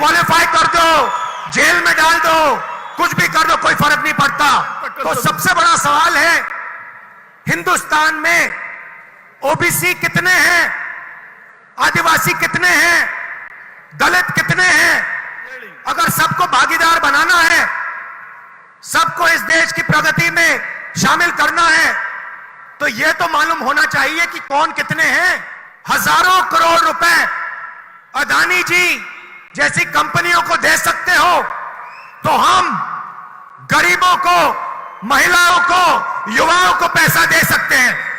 Disqualify कर दो, jail में डाल दो, कुछ भी कर दो, कोई फर्क नहीं पड़ता। तो सबसे बड़ा सवाल है, हिंदुस्तान में ओबीसी कितने हैं, आदिवासी कितने हैं, दलित कितने हैं? अगर सबको भागीदार बनाना है, सबको इस देश की प्रगति में शामिल करना है, तो यह तो मालूम होना चाहिए कि कौन कितने हैं। हजारों करोड़ रुपए अदानी जी जैसी कंपनियों को दे सकते हो, तो हम गरीबों को, महिलाओं को, युवाओं को पैसा दे सकते हैं।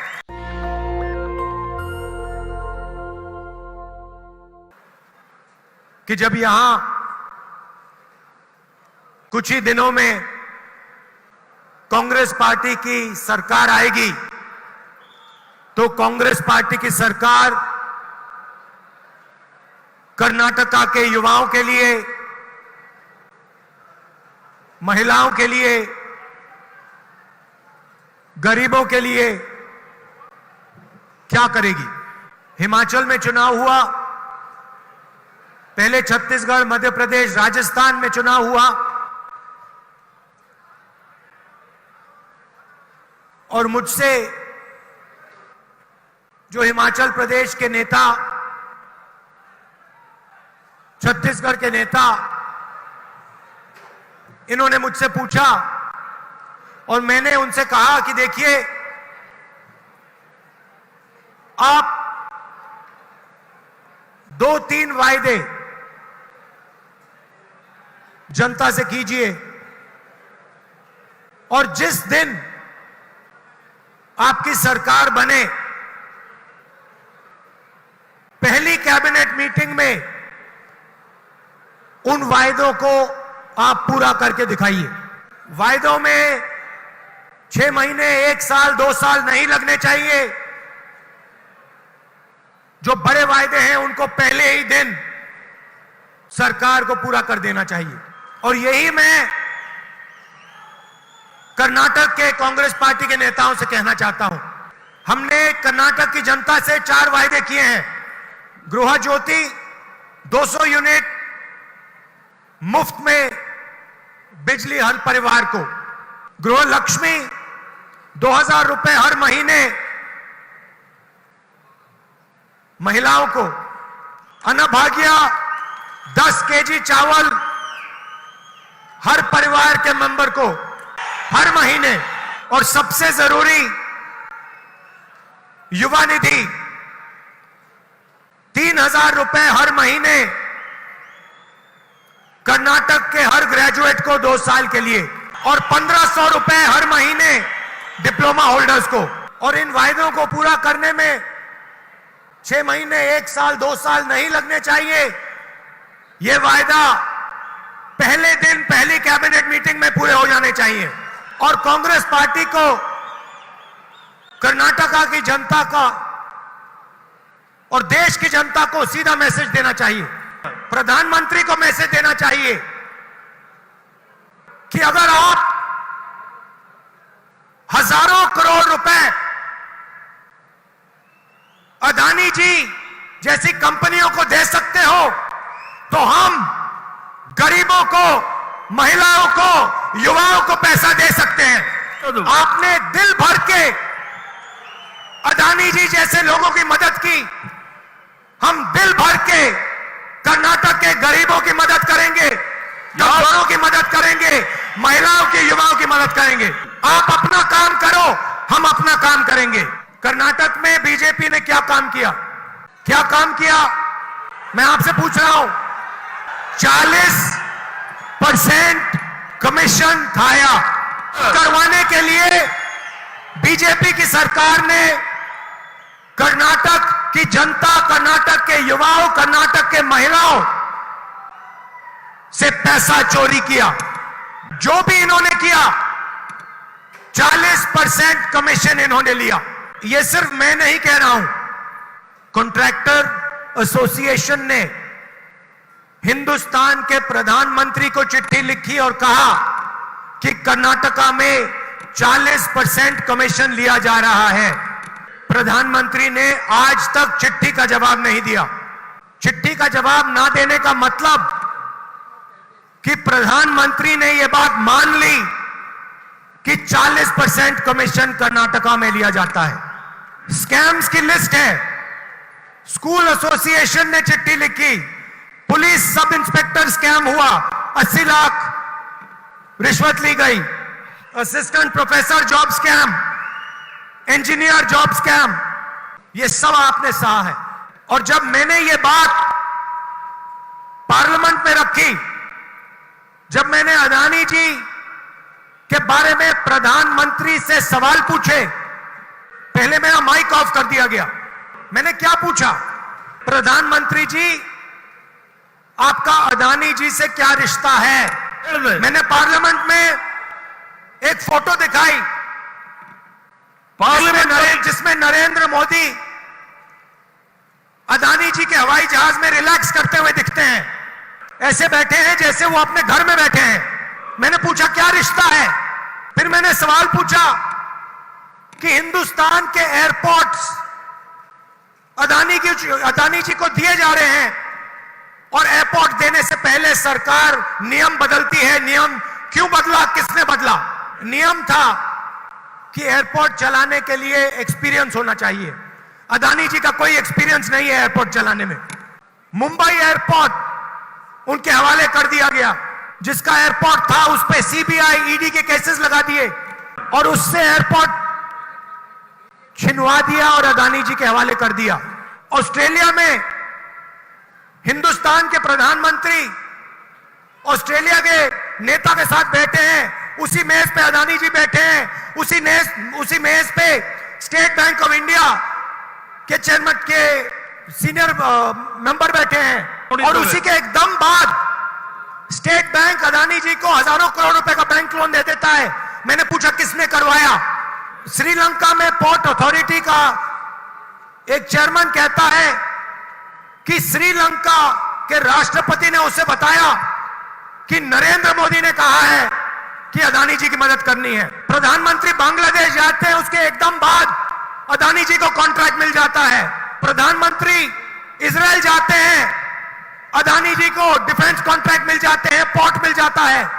कि जब यहां कुछ ही दिनों में कांग्रेस पार्टी की सरकार आएगी, तो कांग्रेस पार्टी की सरकार कर्नाटका के युवाओं के लिए, महिलाओं के लिए, गरीबों के लिए क्या करेगी? हिमाचल में चुनाव हुआ, पहले छत्तीसगढ़, मध्य प्रदेश, राजस्थान में चुनाव हुआ, और मुझसे जो हिमाचल प्रदेश के नेता, छत्तीसगढ़ के नेता, इन्होंने मुझसे पूछा और मैंने उनसे कहा कि देखिए, आप 2-3 वायदे जनता से कीजिए, और जिस दिन आपकी सरकार बने, पहली कैबिनेट मीटिंग में उन वायदों को आप पूरा करके दिखाइए। वायदों में 6 महीने, 1 साल, 2 साल नहीं लगने चाहिए। जो बड़े वायदे हैं उनको पहले ही दिन सरकार को पूरा कर देना चाहिए। और यही मैं कर्नाटक के कांग्रेस पार्टी के नेताओं से कहना चाहता हूं। हमने कर्नाटक की जनता से 4 वायदे किए हैं। गृह ज्योति 200 यूनिट मुफ्त में बिजली हर परिवार को, गृह लक्ष्मी 2000 रुपए हर महीने महिलाओं को, अन्नभाग्य 10 केजी चावल हर परिवार के मेंबर को हर महीने, और सबसे जरूरी युवा निधि 3000 रुपए हर महीने कर्नाटक के हर ग्रेजुएट को 2 साल के लिए, और 1500 रुपए हर महीने डिप्लोमा होल्डर्स को। और इन वायदों को पूरा करने में 6 महीने, 1 साल, 2 साल नहीं लगने चाहिए। यह वायदा पहले दिन, पहली कैबिनेट मीटिंग में पूरे हो जाने चाहिए। और कांग्रेस पार्टी को कर्नाटका की जनता का और देश की जनता को सीधा मैसेज देना चाहिए, प्रधानमंत्री को मैसेज देना चाहिए कि अगर आप हजारों करोड़ रुपए अदानी जी जैसी कंपनियों को दे सकते हो, तो हम गरीबों को, महिलाओं को, युवाओं को पैसा दे सकते हैं। आपने दिल भर के अदानी जी जैसे लोगों की मदद की, हम दिल भर के कर्नाटक के गरीबों की मदद करेंगे, मजदूरों की मदद करेंगे, महिलाओं की, युवाओं की मदद करेंगे। आप अपना काम करो, हम अपना काम करेंगे। कर्नाटक में बीजेपी ने क्या काम किया? क्या काम किया? मैं आपसे पूछ रहा हूं। 40% कमीशन खाया करवाने के लिए बीजेपी की सरकार ने कर्नाटक की जनता, कर्नाटक के युवाओं, कर्नाटक के महिलाओं से पैसा चोरी किया। जो भी इन्होंने किया, 40% कमीशन इन्होंने लिया। यह सिर्फ मैं नहीं कह रहा हूं, कॉन्ट्रैक्टर एसोसिएशन ने हिंदुस्तान के प्रधानमंत्री को चिट्ठी लिखी और कहा कि कर्नाटका में 40% कमीशन लिया जा रहा है। प्रधानमंत्री ने आज तक चिट्ठी का जवाब नहीं दिया। चिट्ठी का जवाब ना देने का मतलब कि प्रधानमंत्री ने यह बात मान ली कि 40% कमीशन कर्नाटका में लिया जाता है। स्कैम्स की लिस्ट है। स्कूल एसोसिएशन ने चिट्ठी लिखी, पुलिस सब इंस्पेक्टर स्कैम हुआ, 80 लाख रिश्वत ली गई, assistant professor job scam, engineer job scam, ये सब आपने सहा है। और जब मैंने ये बात पार्लियामेंट में रखी, जब मैंने अदानी जी के बारे में प्रधानमंत्री से सवाल पूछे, पहले मेरा माइक ऑफ कर दिया गया। मैंने क्या पूछा? प्रधानमंत्री जी, आपका अदानी जी से क्या रिश्ता है? मैंने पार्लियामेंट में एक फोटो दिखाई, पार्लियामेंट जिसमें नरेंद्र मोदी अदानी जी के हवाई जहाज में रिलैक्स करते हुए दिखते हैं, ऐसे बैठे हैं जैसे वो अपने घर में बैठे हैं। मैंने पूछा क्या रिश्ता है? फिर मैंने सवाल पूछा कि हिंदुस्तान के एयरपोर्ट्स अदानी जी को दिए जा रहे हैं और एयरपोर्ट देने से पहले सरकार नियम बदलती है। नियम क्यों बदला? किसने बदला? नियम था कि एयरपोर्ट चलाने के लिए एक्सपीरियंस होना चाहिए। अदानी जी का कोई एक्सपीरियंस नहीं है एयरपोर्ट चलाने में। मुंबई एयरपोर्ट उनके हवाले कर दिया गया। जिसका एयरपोर्ट था उस पे सीबीआई ईडी के केसेस लगा दिए और उससे एयरपोर्ट छिनवा दिया और अदानी जी के हवाले कर दिया। ऑस्ट्रेलिया में हिंदुस्तान के प्रधानमंत्री ऑस्ट्रेलिया के नेता के साथ बैठे हैं, उसी मेज पे अदानी जी बैठे हैं, उसी मेज पे स्टेट बैंक ऑफ इंडिया के चेयरमैन के सीनियर मेंबर बैठे हैं और उसी के एकदम बाद स्टेट बैंक अदानी जी को हजारों करोड़ रुपए का बैंक लोन दे देता है। मैंने पूछा किसने करवाया? श्रीलंका में पोर्ट अथॉरिटी का एक चेयरमैन कहता है कि श्रीलंका के राष्ट्रपति ने उसे बताया कि नरेंद्र मोदी ने कहा है कि अदानी जी की मदद करनी है। प्रधानमंत्री बांग्लादेश जाते हैं, उसके एकदम बाद अदानी जी को कॉन्ट्रैक्ट मिल जाता है। प्रधानमंत्री इजराइल जाते हैं, अदानी जी को डिफेंस कॉन्ट्रैक्ट मिल जाते हैं, पोर्ट मिल जाता है।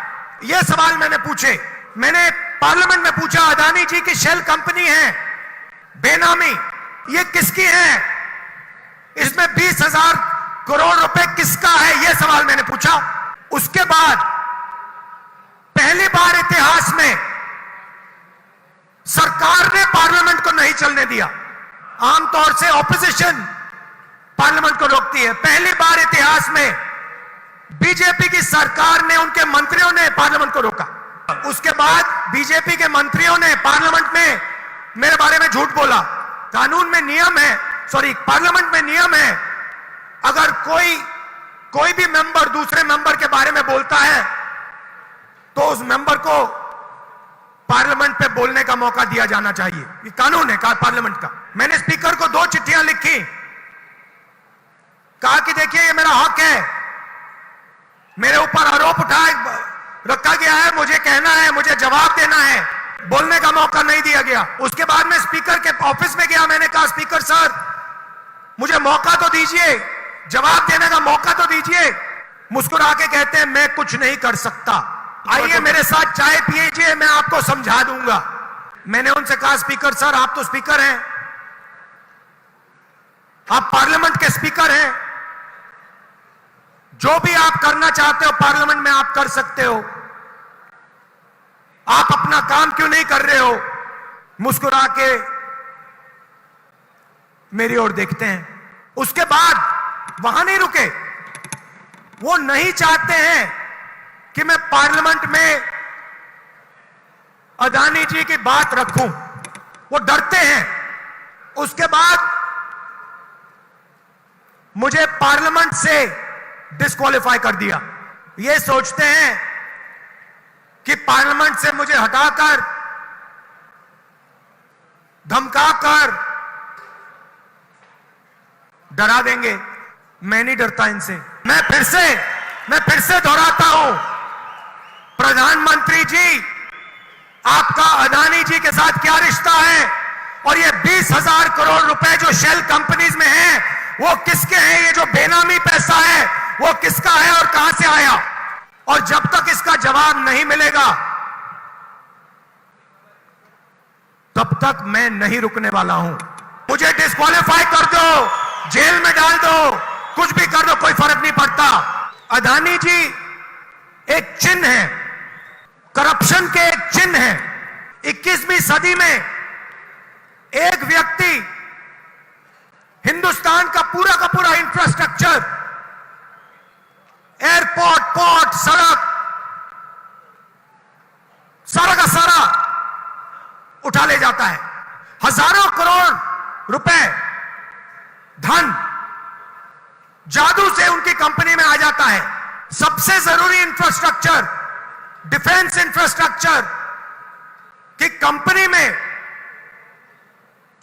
यह सवाल मैंने पूछे। मैंने पार्लियामेंट में पूछा, अदानी जी की शेल कंपनी है बेनामी, ये किसकी है? इसमें 20,000 करोड़ रुपए किसका है? यह सवाल मैंने पूछा। उसके बाद पहली बार इतिहास में सरकार ने पार्लियामेंट को नहीं चलने दिया। आमतौर से ऑपोजिशन पार्लियामेंट को रोकती है। पहली बार इतिहास में बीजेपी की सरकार ने, उनके मंत्रियों ने पार्लियामेंट को रोका। उसके बाद बीजेपी के मंत्रियों ने पार्लियामेंट में मेरे बारे में झूठ बोला। कानून में नियम है, पार्लियामेंट में नियम है, अगर कोई भी मेंबर दूसरे मेंबर के बारे में बोलता है तो उस मेंबर को पार्लियामेंट पे बोलने का मौका दिया जाना चाहिए। ये कानून है पार्लियामेंट का। मैंने स्पीकर को 2 चिट्ठियां लिखी, कहा कि देखिए ये मेरा हक है, मेरे ऊपर आरोप रखा गया है, मुझे कहना है, मुझे जवाब देना है, बोलने का मौका नहीं दिया गया। उसके बाद मैं स्पीकर के ऑफिस में गया, मैंने कहा स्पीकर सर मुझे मौका तो दीजिए, जवाब देने का मौका तो दीजिए। मुस्कुरा के कहते हैं मैं कुछ नहीं कर सकता, आइए मेरे साथ चाय पिएजिए, मैं आपको समझा दूंगा। मैंने उनसे कहा स्पीकर सर आप तो स्पीकर हैं, आप पार्लियामेंट के स्पीकर हैं, जो भी आप करना चाहते हो पार्लियामेंट में आप कर सकते हो, आप अपना काम क्यों नहीं कर रहे हो? मुस्कुरा के मेरी ओर देखते हैं। उसके बाद वहां नहीं रुके, वो नहीं चाहते हैं कि मैं पार्लियामेंट में अदानी जी की बात रखूं, वो डरते हैं। उसके बाद मुझे पार्लियामेंट से डिस्क्वालीफाई कर दिया। ये सोचते हैं कि पार्लियामेंट से मुझे हटाकर, धमकाकर डरा देंगे। मैं नहीं डरता इनसे। मैं फिर से दोहराता हूं, प्रधानमंत्री जी आपका अदानी जी के साथ क्या रिश्ता है? और ये 20,000 करोड़ रुपए जो शेल कंपनीज में हैं वो किसके हैं? ये जो बेनामी पैसा है वो किसका है और कहां से आया? और जब तक इसका जवाब नहीं मिलेगा तब तक मैं नहीं रुकने वाला हूं। मुझे डिस्क्वालीफाई कर दो, जेल में डाल दो, कुछ भी कर दो, कोई फर्क नहीं पड़ता। अदानी जी एक चिन्ह है, करप्शन के एक चिन्ह है। 21वीं सदी में एक व्यक्ति हिंदुस्तान का पूरा इंफ्रास्ट्रक्चर, एयरपोर्ट, पोर्ट, सड़क, सारा का सारा उठा ले जाता है। हजारों करोड़ रुपए धन जादू से उनकी कंपनी में आ जाता है। सबसे जरूरी इंफ्रास्ट्रक्चर, डिफेंस इंफ्रास्ट्रक्चर की कंपनी में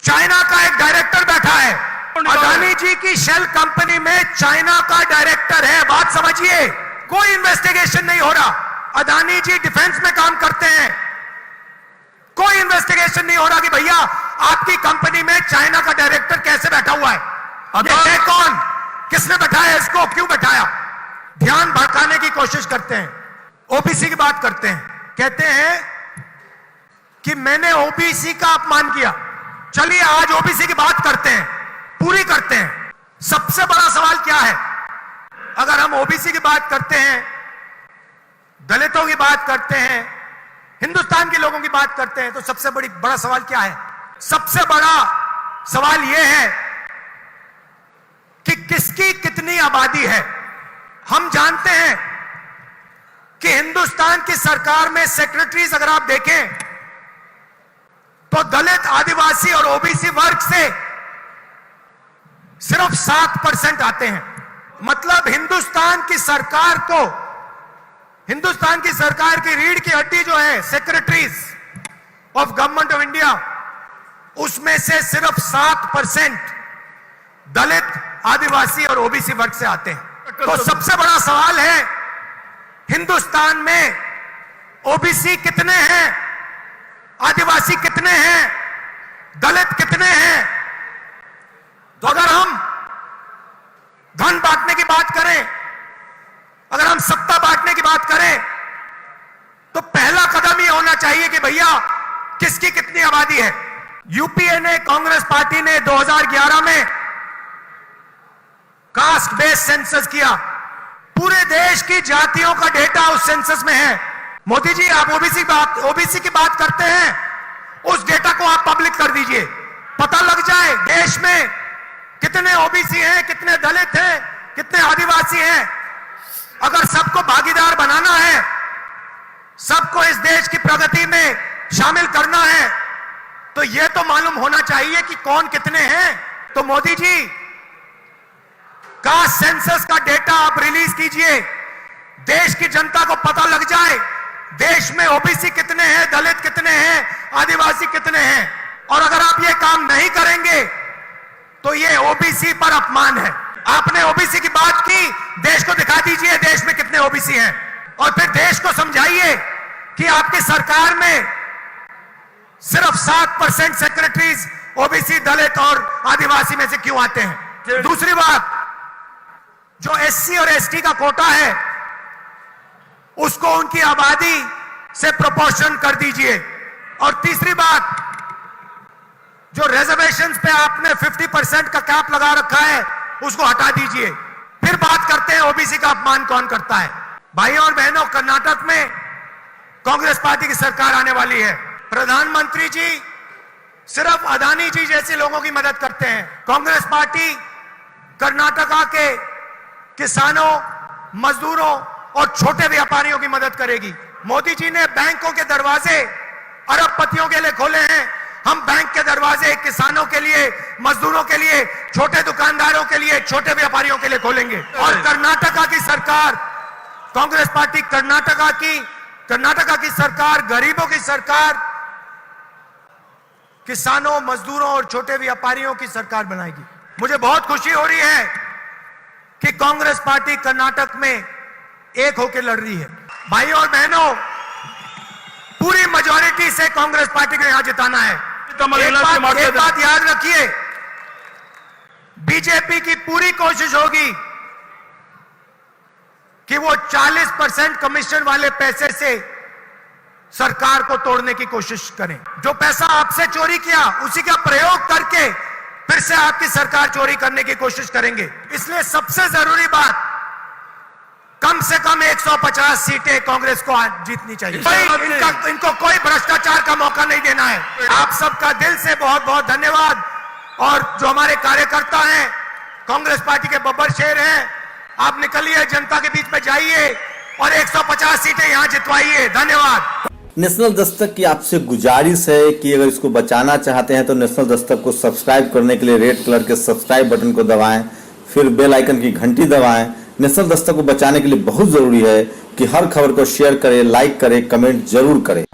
चाइना का एक डायरेक्टर बैठा है। अदानी जी की शेल कंपनी में चाइना का डायरेक्टर है। बात समझिए, कोई इन्वेस्टिगेशन नहीं हो रहा। अदानी जी डिफेंस में काम करते हैं, कोई इन्वेस्टिगेशन नहीं हो रहा कि भैया आपकी कंपनी में चाइना का डायरेक्टर कैसे बैठा हुआ है, ये है कौन, किसने बैठाया इसको, क्यों बैठाया। ध्यान भटकाने की कोशिश करते हैं। ओबीसी की बात करते हैं, कहते हैं कि मैंने ओबीसी का अपमान किया। चलिए आज ओबीसी की बात करते हैं, पूरी करते हैं। सबसे बड़ा सवाल क्या है? अगर हम ओबीसी की बात करते हैं, दलितों की बात करते हैं, हिंदुस्तान के लोगों की बात करते हैं, तो सबसे बड़ा सवाल क्या है? सबसे बड़ा सवाल यह है कि किसकी कितनी आबादी है। हम जानते हैं कि हिंदुस्तान की सरकार में सेक्रेटरीज अगर आप देखें तो दलित, आदिवासी और ओबीसी वर्ग से सिर्फ 7% आते हैं। मतलब हिंदुस्तान की सरकार की रीढ़ की हड्डी जो है secretaries of government of India, उसमें से सिर्फ 7% दलित, आदिवासी और ओबीसी वर्ग से आते हैं। तो सबसे बड़ा सवाल है हिंदुस्तान में ओबीसी कितने हैं, आदिवासी कितने हैं, दलित कितने हैं। तो अगर हम धन बांटने की बात करें, अगर हम सत्ता बांटने की बात करें, तो पहला कदम यह होना चाहिए कि भैया किसकी कितनी आबादी है। यूपीए ने, कांग्रेस पार्टी ने 2011 में कास्ट बेस्ड सेंसस किया। पूरे देश की जातियों का डेटा उस सेंसस में है। मोदी जी, आप ओबीसी की बात करते हैं, उस डेटा को आप पब्लिक कर दीजिए, पता लग जाए देश में कितने ओबीसी हैं, कितने दलित हैं, कितने आदिवासी हैं। अगर सबको भागीदार बनाना है, सबको इस देश की प्रगति में शामिल करना है, तो यह तो मालूम होना चाहिए कि कौन कितने हैं। तो मोदी जी, कास्ट सेंसस का डेटा आप रिलीज कीजिए, देश की जनता को पता लग जाए देश में ओबीसी कितने हैं, दलित कितने हैं, आदिवासी कितने हैं। और अगर आप ये काम नहीं करेंगे तो ये ओबीसी पर अपमान है। आपने ओबीसी की बात की, देश को दिखा दीजिए देश में कितने ओबीसी हैं, और फिर देश को समझाइए कि आपकी सरकार में सिर्फ 7% सेक्रेटरीज ओबीसी, दलित और आदिवासी में से क्यों आते हैं। दूसरी बात, जो एससी और एसटी का कोटा है उसको उनकी आबादी से प्रोपोर्शन कर दीजिए। और तीसरी बात, जो रिजर्वेशंस पे आपने 50% का कैप लगा रखा है उसको हटा दीजिए। फिर बात करते हैं ओबीसी का अपमान कौन करता है। भाइयों और बहनों, कर्नाटक में कांग्रेस पार्टी की सरकार आने वाली है। प्रधानमंत्री जी सिर्फ अदानी जी जैसे लोगों की मदद करते हैं। कांग्रेस पार्टी कर्नाटका के किसानों, मजदूरों और छोटे व्यापारियों की मदद करेगी। मोदी जी ने बैंकों के दरवाजे अरबपतियों के लिए खोले हैं। हम बैंक के दरवाजे किसानों के लिए, मजदूरों के लिए, छोटे दुकानदारों के लिए, छोटे व्यापारियों के लिए खोलेंगे। और कर्नाटका की सरकार, कांग्रेस पार्टी कर्नाटका की सरकार, गरीबों की सरकार, किसानों, मजदूरों और छोटे व्यापारियों की सरकार बनाएगी। मुझे बहुत खुशी हो रही है कि कांग्रेस पार्टी कर्नाटक में एक होकर लड़ रही है। भाइयों और बहनों, पूरी मेजॉरिटी से कांग्रेस पार्टी को यहां जिताना है। एक बात याद रखिए, बीजेपी की पूरी कोशिश होगी कि वो 40% कमीशन वाले पैसे से सरकार को तोड़ने की कोशिश करें। जो पैसा आपसे चोरी किया उसी का प्रयोग करके फिर से आपकी सरकार चोरी करने की कोशिश करेंगे। इसलिए सबसे जरूरी बात, कम से कम 150 सीटें कांग्रेस को आज जीतनी चाहिए। इनको कोई भ्रष्टाचार का मौका नहीं देना है। आप सबका दिल से बहुत बहुत धन्यवाद। और जो हमारे कार्यकर्ता हैं, कांग्रेस पार्टी के बब्बर शेर हैं, आप निकलिए, जनता के बीच में जाइए और 150 सीटें यहां जितवाइए। धन्यवाद। नेशनल दस्तक की आपसे गुजारिश है कि अगर इसको बचाना चाहते हैं तो नेशनल दस्तक को सब्सक्राइब करने के लिए रेड कलर के सब्सक्राइब बटन को दबाएं, फिर बेल आइकन की घंटी दबाएं। नेशनल दस्तक को बचाने के लिए बहुत जरूरी है कि हर खबर को शेयर करें, लाइक करें, कमेंट जरूर करें।